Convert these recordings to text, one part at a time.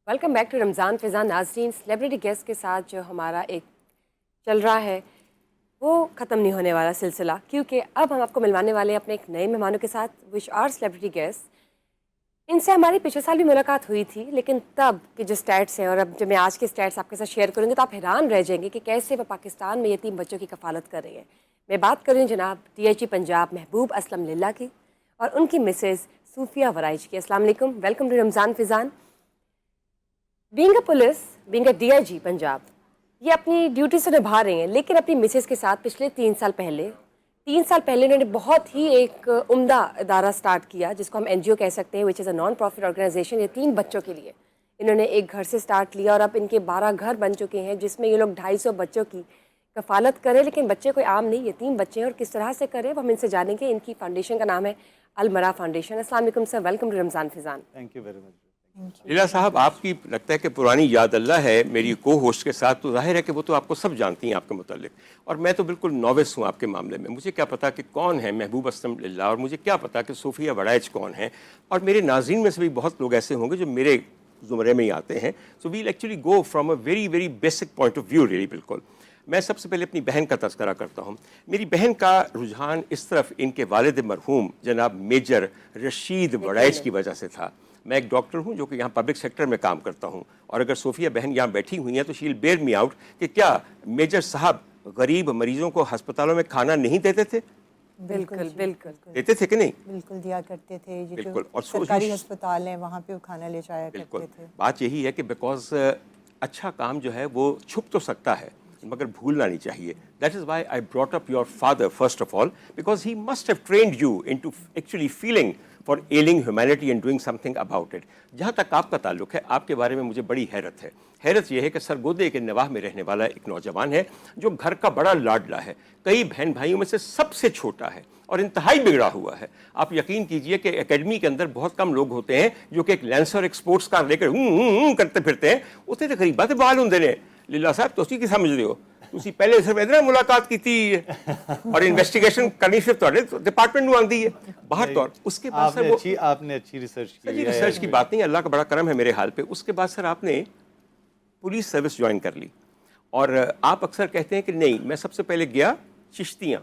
Welcome back to Ramzan فضان. ناظرین، celebrity guest کے ساتھ جو ہمارا ایک چل رہا ہے وہ ختم نہیں ہونے والا سلسلہ، کیونکہ اب ہم آپ کو ملوانے والے ہیں اپنے ایک نئے مہمانوں کے ساتھ وچ آر سلیبریٹی گیسٹ. ان سے ہماری پچھلے سال بھی ملاقات ہوئی تھی، لیکن تب کے جو اسٹیٹس ہیں اور اب جب میں آج کے اسٹیٹس آپ کے ساتھ شیئر کروں گی تو آپ حیران رہ جائیں گے کہ کیسے وہ پاکستان میں یتیم بچوں کی کفالت کر رہی ہیں. میں بات کر رہی ہوں جناب ڈی ایچ پنجاب محبوب اسلم للہ کی اور ان کی مسز صوفیہ ورائج کی. السلام علیکم، welcome to Ramzan Faizan. Being a police, being a D I G Punjab, یہ اپنی ڈیوٹی سے نبھا رہے ہیں، لیکن اپنی مسز کے ساتھ پچھلے 3 سال پہلے انہوں نے بہت ہی ایک عمدہ ادارہ سٹارٹ کیا جس کو ہم این جی او کہہ سکتے ہیں، وچ از اے نان پروفٹ آرگنائزیشن. یہ 3 بچوں کے لیے انہوں نے ایک گھر سے سٹارٹ لیا اور اب ان کے 12 گھر بن چکے ہیں جس میں یہ لوگ 250 بچوں کی کفالت کرے. لیکن بچے کوئی عام نہیں، یہ 3 بچے ہیں اور کس طرح سے کرے وہ ہم ان سے جانیں گے. ان کی فاؤنڈیشن کا نام ہے المرا فاؤنڈیشن. السلام علیکم sir, welcome to Ramzan Faizan. Thank you very much. Laila صاحب، آپ کی لگتا ہے کہ پرانی یاد اللہ ہے میری کو ہوسٹ کے ساتھ، تو ظاہر ہے کہ وہ تو آپ کو سب جانتی ہیں آپ کے متعلق، اور میں تو بالکل نووس ہوں آپ کے معاملے میں. مجھے کیا پتا کہ کون ہے محبوب اسلم للہ، اور مجھے کیا پتا کہ صوفیہ ورائج کون ہیں، اور میرے ناظرین میں سے بھی بہت لوگ ایسے ہوں گے جو میرے زمرے میں ہی آتے ہیں. So well actually go from a very very basic point of view really. بالکل میں سب سے پہلے اپنی بہن کا تذکرہ کرتا ہوں. میری بہن کا رجحان اس طرف ان کے والد مرحوم جناب میجر رشید ورائج کی وجہ سے تھا. میں ایک ڈاکٹر ہوں جو کہ یہاں پبلک سیکٹر میں کام کرتا ہوں، اور اگر صوفیہ بہن یہاں بیٹھی ہوئی ہیں تو شیل بیئر می آؤٹ کہ کیا میجر صاحب غریب مریضوں کو ہسپتالوں میں کھانا نہیں دیتے تھے؟ بالکل بالکل دیتے تھے کہ نہیں؟ بالکل دیا کرتے تھے. یہ بالکل. اور سرکاری ہسپتال ہیں وہاں پہ وہ کھانا لے جایا بالکل کرتے تھے. بات یہی ہے کہ بیکاز اچھا کام جو ہے وہ چھپ تو سکتا ہے مگر بھولنا نہیں چاہیے. That is why I brought up your father first of all because he must have trained you into actually feeling for ailing humanity and doing some thing about it. جہاں تک آپ کا تعلق ہے، آپ کے بارے میں مجھے بڑی حیرت ہے. حیرت یہ ہے کہ سرگودے کے نواح میں رہنے والا ایک نوجوان ہے جو گھر کا بڑا لاڈلا ہے، کئی بہن بھائیوں میں سے سب سے چھوٹا ہے اور انتہائی بگڑا ہوا ہے. آپ یقین کیجئے کہ اکیڈمی کے اندر بہت کم لوگ ہوتے ہیں جو کہ ایک لینسر ایک سپورٹس کار لے کر کرتے پھرتے ہیں. اتنے تو غریب بات بال ہوں نے لیلا صاحب، تو اسی کی سمجھ رہے ہو تسی پہلے صرف ادھر ملاقات کی تھی اور انویسٹیگیشن کرنی صرف تھوڑے ڈپارٹمنٹ نو آندی ہے باہر طور. اس کے بعد سر آپ نے اچھی ریسرچ کی. ریسرچ کی بات نہیں، اللہ کا بڑا کرم ہے میرے حال پہ. اس کے بعد سر آپ نے پولیس سروس جوائن کر لی، اور آپ اکثر کہتے ہیں کہ نہیں میں سب سے پہلے گیا چشتیاں.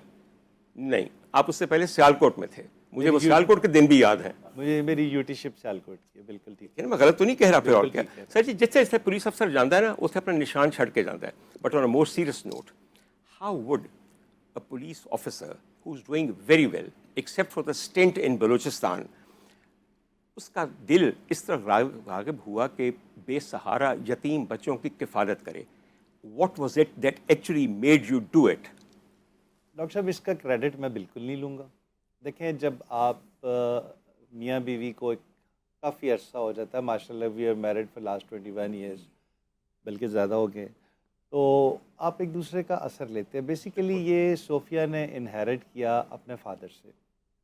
نہیں، آپ اس سے پہلے سیالکوٹ میں تھے. مجھے وہ سیالکوٹ کے دن بھی یاد ہیں. مجھے میری یوٹی شپ سیالکوٹ کی ہے. بالکل ٹھیک ہے، میں غلط تو نہیں کہہ رہا پھر. اور کیا سر جی، جس سے پولیس افسر جانتا ہے نا اس سے اپنا نشان چھڑ کے جانتا ہے. But on a more serious note, how would a police officer who is doing very well except for the stunt in Balochistan, اس کا دل اس طرح راغب ہوا کہ بے سہارا یتیم بچوں کی کفالت کرے؟ What was it that actually made you do it? Doctor صاحب اس کا کریڈٹ میں بالکل نہیں لوں گا. دیکھیں، جب آپ میاں بیوی کو ایک کافی عرصہ ہو جاتا ہے، ماشاء اللہ we are married for last 21 years, بلکہ زیادہ ہو گئے، تو آپ ایک دوسرے کا اثر لیتے ہیں. بیسیکلی یہ صوفیہ نے انہیرٹ کیا اپنے فادر سے.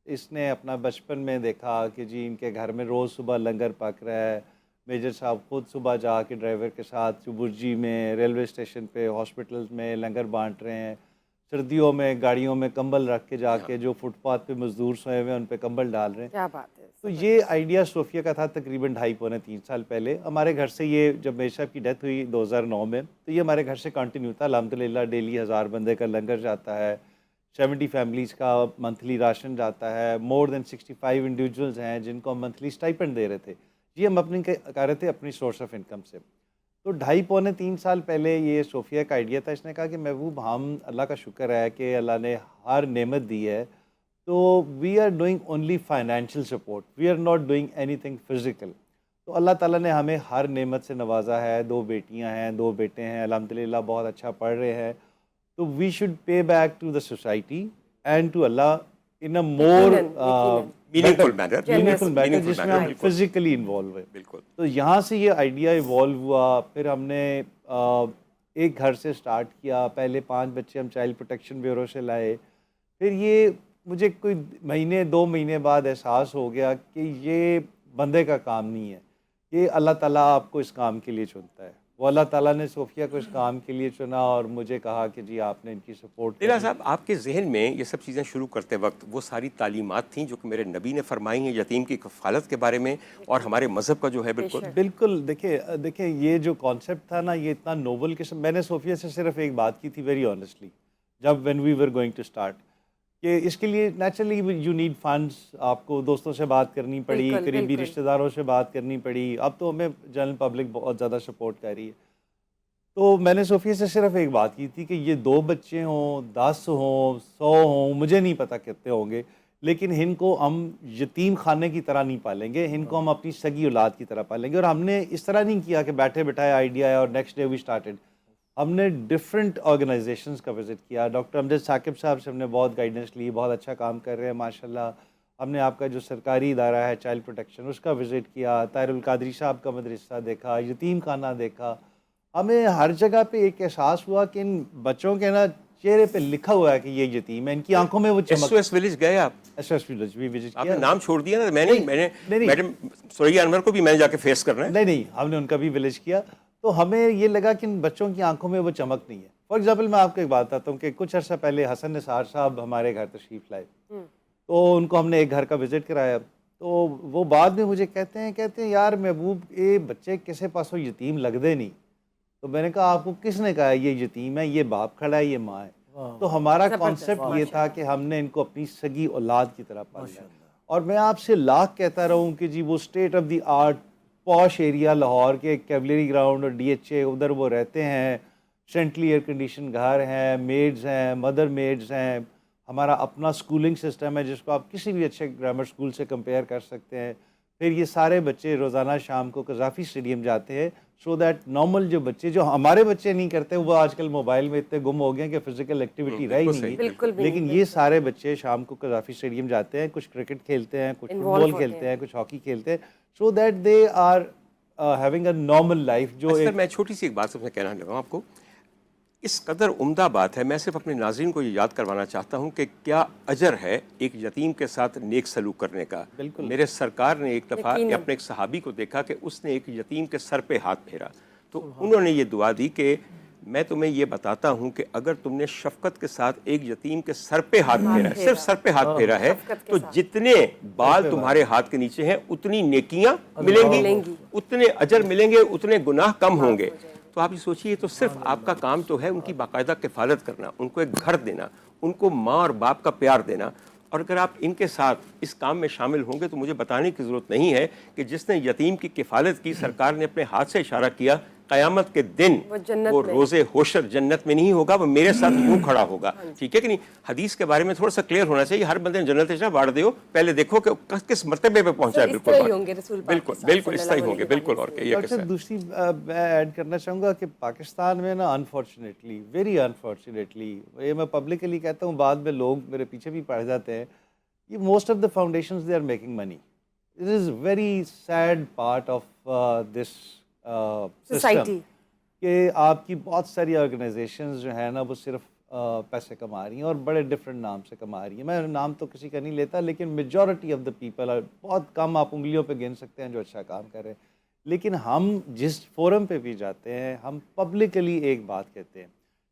اس نے اپنا بچپن میں دیکھا کہ جی ان کے گھر میں روز صبح لنگر پک رہا ہے. میجر صاحب خود صبح جا کے ڈرائیور کے ساتھ برجی میں، ریلوے اسٹیشن پہ، ہاسپٹلز میں لنگر بانٹ رہے ہیں. سردیوں میں گاڑیوں میں کمبل رکھ کے جا کے جو فٹ پاتھ پہ مزدور سوئے ہوئے ہیں ان پہ کمبل ڈال رہے ہیں. کیا بات ہے. تو یہ آئیڈیا صوفیہ کا تھا تقریباً 2.5-3 سال پہلے. ہمارے گھر سے یہ جب میجر صاحب کی ڈیتھ ہوئی 2009 میں، تو یہ ہمارے گھر سے کنٹینیو تھا. الحمدللہ ڈیلی 1000 بندے کا لنگر جاتا ہے، 70 فیملیز کا منتھلی راشن جاتا ہے. مور دین 65 انڈیویجولز ہیں جن کو ہم منتھلی اسٹائپنڈ دے رہے تھے. یہ ہم اپنی کر رہے تھے اپنی سورس آف انکم سے. تو 2.5-3 سال پہلے یہ صوفیہ کا آئیڈیا تھا. اس نے کہا کہ محبوب، ہم اللہ کا شکر ہے کہ اللہ نے ہر نعمت دی ہے، تو we are doing only financial support, we are not doing anything physical. تو اللہ تعالیٰ نے ہمیں ہر نعمت سے نوازا ہے. 2 بیٹیاں ہیں، 2 بیٹے ہیں، الحمدللہ بہت اچھا پڑھ رہے ہیں. تو we should pay back to the society and to اللہ in a more meaningful manner جس میں ہم فزیکلی انوالو ہیں. بالکل. تو یہاں سے یہ آئیڈیا ایوالو ہوا. پھر ہم نے ایک گھر سے سٹارٹ کیا. پہلے 5 بچے ہم چائلڈ پروٹیکشن بیورو سے لائے. پھر یہ مجھے کوئی 2 مہینے بعد احساس ہو گیا کہ یہ بندے کا کام نہیں ہے، یہ اللہ تعالیٰ آپ کو اس کام کے لیے چنتا ہے. وہ اللہ تعالیٰ نے صوفیہ کو اس کام کے لیے چنا اور مجھے کہا کہ جی آپ نے ان کی سپورٹ لیلا صاحب، آپ کے ذہن میں یہ سب چیزیں شروع کرتے وقت وہ ساری تعلیمات تھیں جو کہ میرے نبی نے فرمائی ہیں یتیم کی کفالت کے بارے میں اور ہمارے مذہب کا جو ہے بالکل بالکل دیکھیں یہ جو کانسیپٹ تھا نا یہ اتنا نوبل قسم. میں نے صوفیہ سے صرف ایک بات کی تھی ویری آنیسٹلی جب when we were going to start کہ اس کے لیے نیچرلی یو نیڈ فنڈس. آپ کو دوستوں سے بات کرنی پڑی, قریبی رشتہ داروں سے بات کرنی پڑی. اب تو ہمیں جنرل پبلک بہت زیادہ سپورٹ کر رہی ہے. تو میں نے صوفیہ سے صرف ایک بات کی تھی کہ یہ 2 بچے ہوں 10 ہوں 100 ہوں مجھے نہیں پتہ کتنے ہوں گے, لیکن ان کو ہم یتیم خانے کی طرح نہیں پالیں گے, ان کو ہم اپنی سگی اولاد کی طرح پالیں گے. اور ہم نے اس طرح نہیں کیا کہ بیٹھے بٹھائے آئیڈیا ہے اور نیکسٹ ڈے وی اسٹارٹڈ. ہم نے ڈفرینٹ آرگنائزیشنز کا وزٹ کیا. ڈاکٹر امجد ثاقب صاحب سے ہم نے بہت گائیڈنس لی, بہت اچھا کام کر رہے ہیں ماشاءاللہ. ہم نے آپ کا جو سرکاری ادارہ ہے چائلڈ پروٹیکشن اس کا وزٹ کیا, طاہر القادری صاحب کا مدرسہ دیکھا, یتیم خانہ دیکھا. ہمیں ہر جگہ پہ ایک احساس ہوا کہ ان بچوں کے نا چہرے پہ لکھا ہوا ہے کہ یہ یتیم ہے, ان کی آنکھوں میں وہ چمک. SOS ولیج گئے آپ؟ SOS ولیج بھی وزٹ آپ کیا. نے نام چھوڑ دیا نا. میں نے میڈم سوریا انور کو بھی میں نے جا کے فیس کرنا ہے. نہیں ہم نے ان کا بھی ولیج کیا. تو ہمیں یہ لگا کہ ان بچوں کی آنکھوں میں وہ چمک نہیں ہے. فار ایگزامپل میں آپ کو ایک بات بتاتا ہوں کہ کچھ عرصہ پہلے حسن نثار صاحب ہمارے گھر تشریف لائے, تو ان کو ہم نے ایک گھر کا وزٹ کرایا. تو وہ بعد میں مجھے کہتے ہیں یار محبوب یہ بچے کسے پاسوں یتیم لگ دے نہیں. تو میں نے کہا آپ کو کس نے کہا یہ یتیم ہے, یہ باپ کھڑا ہے, یہ ماں ہے. تو ہمارا کانسیپٹ یہ تھا کہ ہم نے ان کو اپنی سگی اولاد کی طرح پالا. اور میں آپ سے لاکھ کہتا رہوں کہ جی وہ اسٹیٹ آف دی آرٹ پوش ایریا لاہور کے کیولری گراؤنڈ اور DHA ادھر وہ رہتے ہیں, سینٹرلی ایئر کنڈیشن گھر ہیں, میڈز ہیں, مدر میڈز ہیں. ہمارا اپنا اسکولنگ سسٹم ہے جس کو آپ کسی بھی اچھے گرامر اسکول سے کمپیئر کر سکتے ہیں. پھر یہ سارے بچے روزانہ شام کو قذافی اسٹیڈیم جاتے ہیں, سو دیٹ نارمل جو بچے جو ہمارے بچے نہیں کرتے وہ آج کل موبائل میں اتنے گم ہو گئے ہیں کہ فزیکل ایکٹیویٹی رہی نہیں, لیکن یہ سارے بچے شام کو قذافی اسٹیڈیم جاتے ہیں, کچھ کرکٹ کھیلتے ہیں, کچھ فٹ بال کھیلتے ہیں, کچھ ہاکی کھیلتے ہیں, so that they are having a normal life. جو میں چھوٹی سی ایک بات سب سے کہنا لگا ہوں آپ کو, اس قدر عمدہ بات ہے. میں صرف اپنے ناظرین کو یہ یاد کروانا چاہتا ہوں کہ کیا اجر ہے ایک یتیم کے ساتھ نیک سلوک کرنے کا. میرے سرکار نے ایک دفعہ اپنے ایک صحابی کو دیکھا کہ اس نے ایک یتیم کے سر پہ ہاتھ پھیرا, تو انہوں نے یہ دعا دی کہ میں تمہیں یہ بتاتا ہوں کہ اگر تم نے شفقت کے ساتھ ایک یتیم کے سر پہ ہاتھ پھیرا ہے, صرف سر پہ ہاتھ پھیرا ہے, تو جتنے بال تمہارے ہاتھ کے نیچے ہیں اتنی نیکیاں ملیں گی, اتنے اجر ملیں گے, اتنے گناہ کم ہوں گے. تو آپ یہ سوچیے, تو صرف آپ کا کام تو ہے ان کی باقاعدہ کفالت کرنا, ان کو ایک گھر دینا, ان کو ماں اور باپ کا پیار دینا. اور اگر آپ ان کے ساتھ اس کام میں شامل ہوں گے تو مجھے بتانے کی ضرورت نہیں ہے کہ جس نے یتیم کی کفالت کی, سرکار نے اپنے ہاتھ سے اشارہ کیا, قیامت کے دن وہ روز حشر جنت میں نہیں ہوگا, وہ میرے ساتھ یوں کھڑا ہوگا. ٹھیک ہے کہ نہیں؟ حدیث کے بارے میں تھوڑا سا کلیئر ہونا چاہیے. ہر بندے نے جنت سے باڑ دیو, پہلے دیکھو کہ کس مرتبے پہ پہنچا ہے. بالکل اس طرح ہی ہوں گے. بالکل. اور ڈاکٹر دوسری میں ایڈ کرنا چاہوں گا کہ پاکستان میں نا انفارچونیٹلی, ویری انفارچونیٹلی, یہ میں پبلکلی کہتا ہوں, بعد میں لوگ میرے پیچھے بھی پڑ جاتے ہیں, یہ most of the foundations they are making money. It is very sad part of this system کہ آپ کی بہت ساری آرگنائزیشنز جو ہیں نا وہ صرف پیسے کما رہی ہیں اور بڑے ڈفرینٹ نام سے کما رہی ہیں. میں نام تو کسی کا نہیں لیتا, لیکن میجورٹی آف دا پیپل, بہت کم آپ انگلیوں پہ گن سکتے ہیں جو اچھا کام کر رہے ہیں. لیکن ہم جس فورم پہ بھی جاتے ہیں ہم پبلکلی ایک بات کہتے ہیں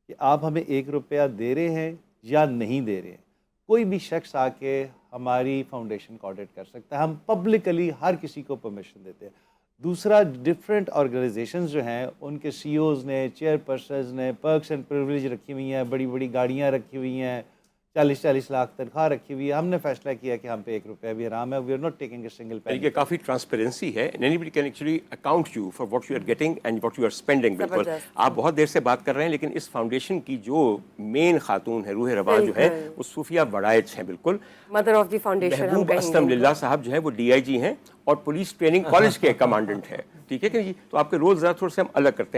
کہ آپ ہمیں 1 روپیہ دے رہے ہیں یا نہیں دے رہے ہیں. کوئی بھی شخص آ کے ہماری فاؤنڈیشن کو آڈٹ کر سکتا ہے, ہم پبلکلی ہر کسی کو پرمیشن دیتے ہیں. دوسرا, ڈفرینٹ آرگنائزیشنز جو ہیں ان کے CEOs نے, چیئر پرسنز نے پرکس اینڈ پریویلیج رکھی ہوئی ہیں, بڑی بڑی گاڑیاں رکھی ہوئی ہیں, 40-40 لاکھ تنخواہ رکھی ہوئی ہے. ہم نے فیصلہ کیا کہ ہم پہ 1 روپیہ بھی حرام ہے. We are not taking a single penny. یہ کافی ٹرانسپیرنسی ہے, anybody can actually account you for what you are getting and what you are spending. بالکل. آپ بہت دیر سے بات کر رہے ہیں, لیکن اس فاؤنڈیشن کی جو مین خاتون ہے, روح رواں جو ہے, وہ صوفیہ وڑائچ ہیں. بالکل مدر آف دی فاؤنڈیشن. محبوب اسلم للہ صاحب جو ہے وہ DIG ہیں اور پولیس ٹریننگ کالج کے کمانڈنٹ ہے. ٹھیک ہے کہ جی. تو آپ کے رول ذرا تھوڑے سے ہم الگ کرتے ہیں.